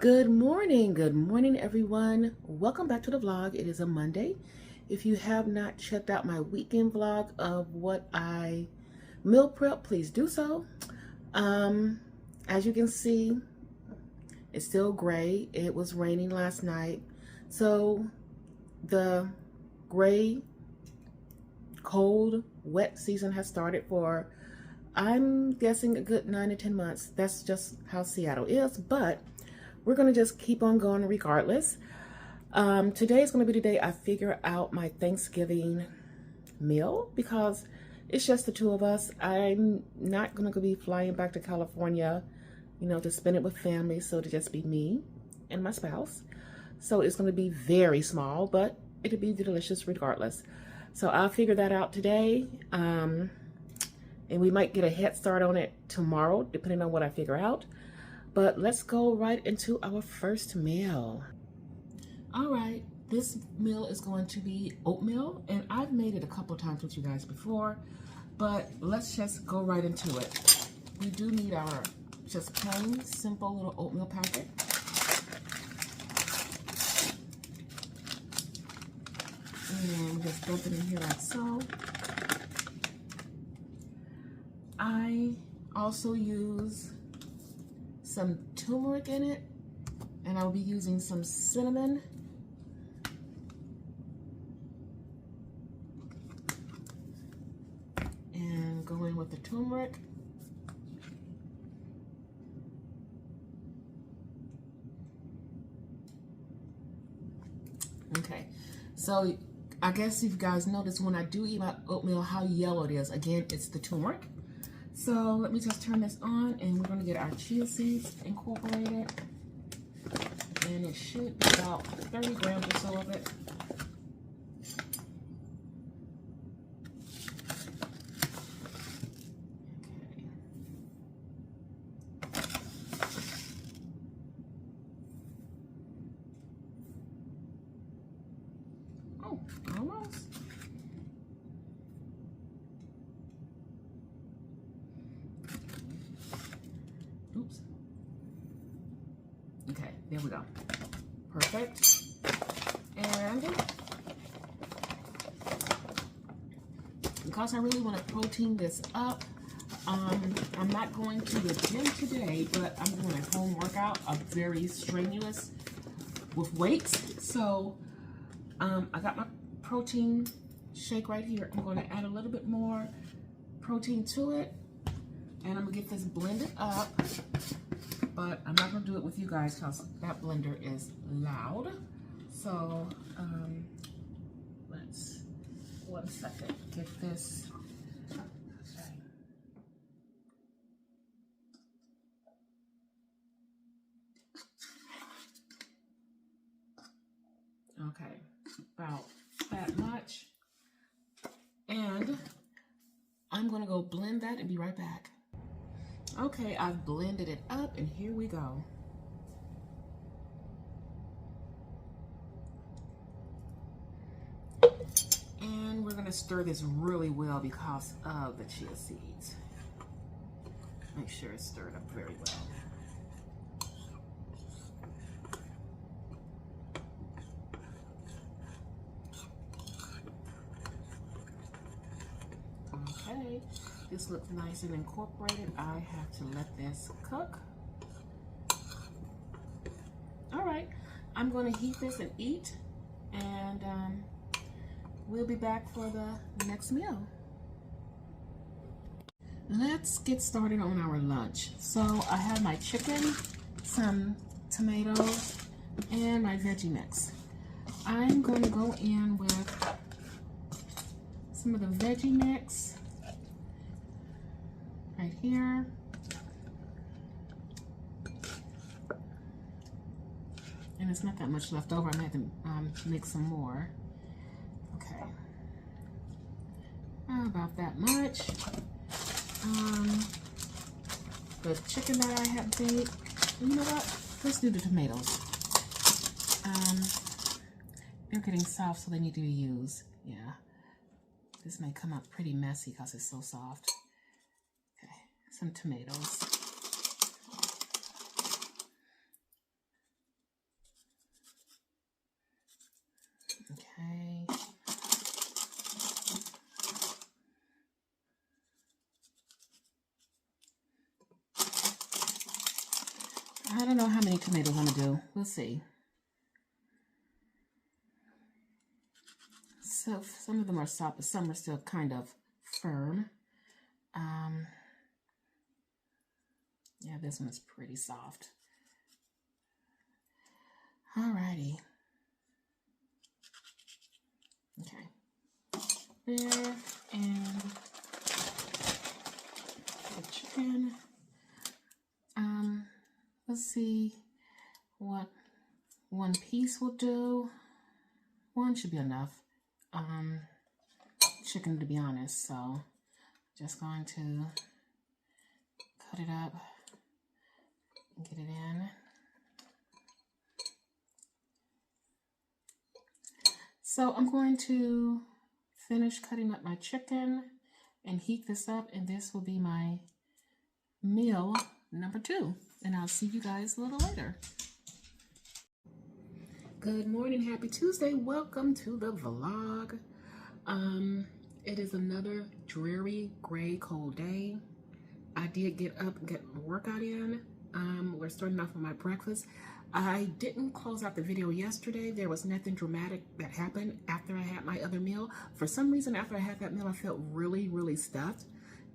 Good morning everyone. Welcome back to the vlog. It is a Monday. If you have not checked out my weekend vlog of what I meal prep, please do so. As you can see, it's still gray. It was raining last night. So the gray, cold, wet season has started for, I'm guessing, a good 9 to 10 months. That's just how Seattle is, but we're going to just keep on going regardless. Today is going to be the day I figure out my Thanksgiving meal because it's just the two of us. I'm not going to be flying back to California, to spend it with family. So to just be me and my spouse. So it's going to be very small, but it'll be delicious regardless. So I'll figure that out today. And we might get a head start on it tomorrow, depending on what I figure out. But let's go right into our first meal. All right, this meal is going to be oatmeal, and I've made it a couple times with you guys before, but let's just go right into it. We do need our just plain, simple little oatmeal packet. And we just dump it in here like so. I also use some turmeric in it, and I'll be using some cinnamon. And go in with the turmeric. Okay, so I guess you guys notice when I do eat my oatmeal how yellow it is. Again, it's the turmeric. So let me just turn this on, and we're going to get our chia seeds incorporated. And it should be about 30 grams or so of it. Okay. Oh, almost. Oops. Okay, there we go. Perfect. And because I really want to protein this up, I'm not going to the gym today, but I'm doing a home workout, a very strenuous with weights. So I got my protein shake right here. I'm going to add a little bit more protein to it, and I'm going to get this blended up. But I'm not going to do it with you guys because that blender is loud. So let's, 1 second, get this. Okay, about that much. And I'm going to go blend that and be right back. Okay, I've blended it up, and here we go. And we're going to stir this really well because of the chia seeds. Make sure it's stirred up very well. Okay, this looks nice and incorporated. I have to let this cook. All right, I'm going to heat this and eat, and we'll be back for the next meal. Let's get started on our lunch. So I have my chicken, some tomatoes, and my veggie mix. I'm going to go in with some of the veggie mix right here. And it's not that much left over. I might have to mix some more. Okay. About that much. The chicken that I have baked. You know what? Let's do the tomatoes. They're getting soft, so they need to be used. Yeah. This may come out pretty messy because it's so soft. Okay. Some tomatoes. how many tomatoes I'm gonna do. We'll see. So some of them are soft, but some are still kind of firm. Yeah, this one is pretty soft. Alrighty. Okay. There, and the chicken. Let's see what one piece will do. One should be enough. Chicken, to be honest, so just going to cut it up and get it in. So I'm going to finish cutting up my chicken and heat this up, and this will be my meal number 2, and I'll see you guys a little later. Good morning, happy Tuesday. Welcome to the vlog. It is another dreary, gray, cold day. I did get up and get my workout in. We're starting off with my breakfast. I didn't close out the video yesterday. There was nothing dramatic that happened after I had my other meal. For some reason, after I had that meal, I felt really, really stuffed,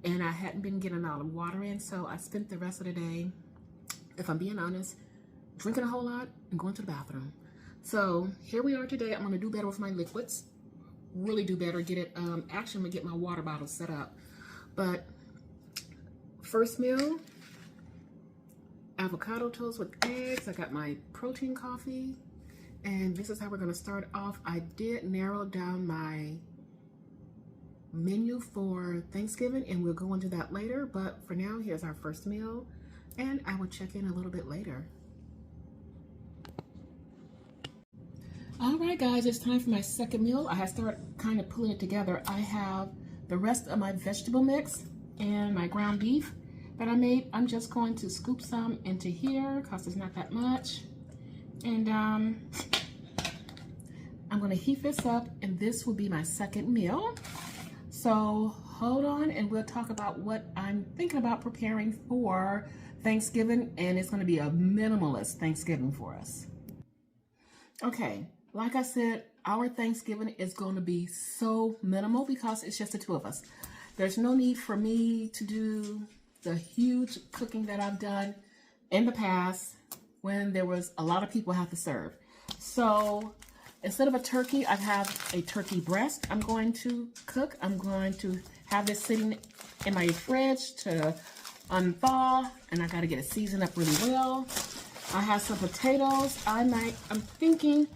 and I hadn't been getting all the water in, so I spent the rest of the day, if I'm being honest, drinking a whole lot and going to the bathroom. So here we are today. I'm going to do better with my liquids. Really do better. Get it. Actually, I'm going to get my water bottle set up. But first meal, avocado toast with eggs. I got my protein coffee. And this is how we're going to start off. I did narrow down my menu for Thanksgiving, and we'll go into that later. But for now, here's our first meal. And I will check in a little bit later. All right, guys, it's time for my second meal. I have started kind of pulling it together. I have the rest of my vegetable mix and my ground beef that I made. I'm just going to scoop some into here because it's not that much. And I'm going to heat this up, and this will be my second meal. So hold on, and we'll talk about what I'm thinking about preparing for Thanksgiving, and it's going to be a minimalist Thanksgiving for us. Okay. Like I said, our Thanksgiving is going to be so minimal because it's just the two of us. There's no need for me to do the huge cooking that I've done in the past when there was a lot of people I have to serve. So instead of a turkey, I have a turkey breast I'm going to cook. I'm going to have this sitting in my fridge to unthaw, and I got to get it seasoned up really well. I have some potatoes. I'm thinking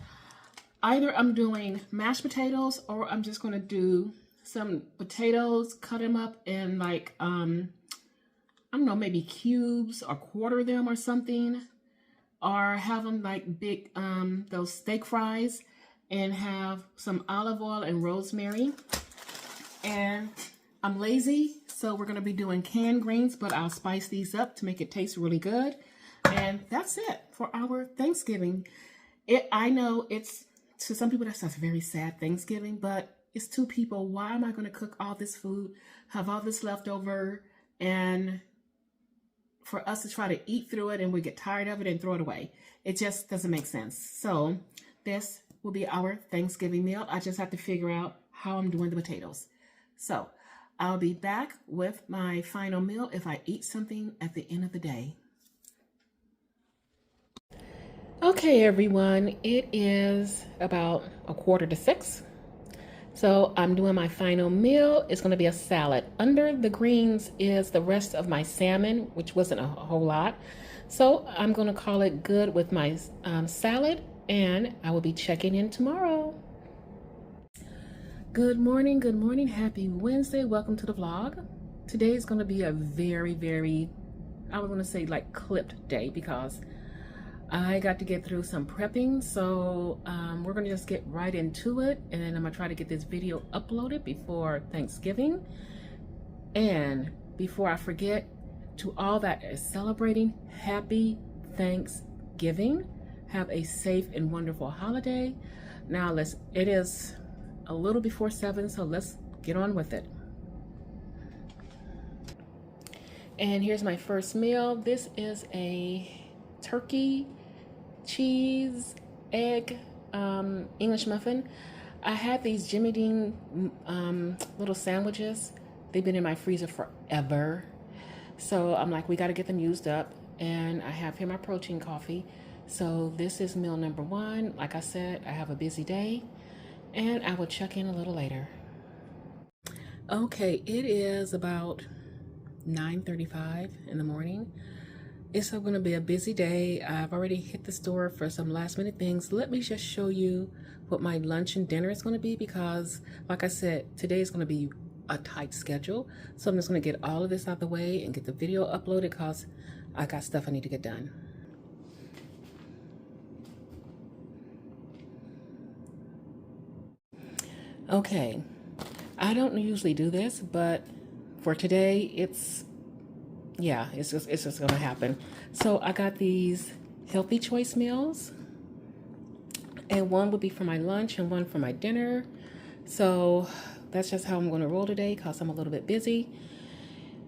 either I'm doing mashed potatoes or I'm just going to do some potatoes, cut them up in like, I don't know, maybe cubes or quarter them or something. Or have them like big, those steak fries, and have some olive oil and rosemary. And I'm lazy, so we're going to be doing canned greens, but I'll spice these up to make it taste really good. And that's it for our Thanksgiving. I know it's, to some people, that's a very sad Thanksgiving, but it's 2 people. Why am I going to cook all this food, have all this left over, and for us to try to eat through it and we get tired of it and throw it away? It just doesn't make sense. So this will be our Thanksgiving meal. I just have to figure out how I'm doing the potatoes. So I'll be back with my final meal if I eat something at the end of the day. Okay, everyone, it is about 5:45. So I'm doing my final meal. It's going to be a salad. Under the greens is the rest of my salmon, which wasn't a whole lot. So I'm going to call it good with my salad, and I will be checking in tomorrow. Good morning, happy Wednesday. Welcome to the vlog. Today is going to be a very, very, I was going to say like clipped day because I got to get through some prepping, so we're going to just get right into it, and I'm going to try to get this video uploaded before Thanksgiving. And before I forget, to all that is celebrating, happy Thanksgiving. Have a safe and wonderful holiday. Now it is a little before 7, so let's get on with it. And here's my first meal. This is a turkey, cheese, egg, English muffin. I had these Jimmy Dean little sandwiches. They've been in my freezer forever. So I'm like, we got to get them used up. And I have here my protein coffee. So this is meal number one. Like I said, I have a busy day and I will check in a little later. Okay, it is about 9:35 in the morning. It's going to be a busy day. I've already hit the store for some last minute things. Let me just show you what my lunch and dinner is going to be because, like I said, today is going to be a tight schedule. So I'm just going to get all of this out of the way and get the video uploaded because I got stuff I need to get done. Okay, I don't usually do this, but for today, it's just gonna happen. So I got these healthy choice meals, and one would be for my lunch and one for my dinner. So that's just how I'm going to roll today because I'm a little bit busy.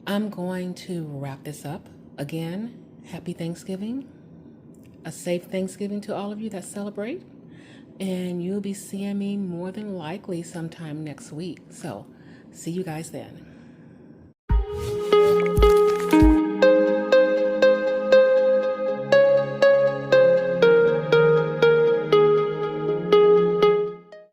I'm going to wrap this up. Again, happy Thanksgiving. A safe Thanksgiving to all of you that celebrate. And you'll be seeing me more than likely sometime next week. So see you guys then.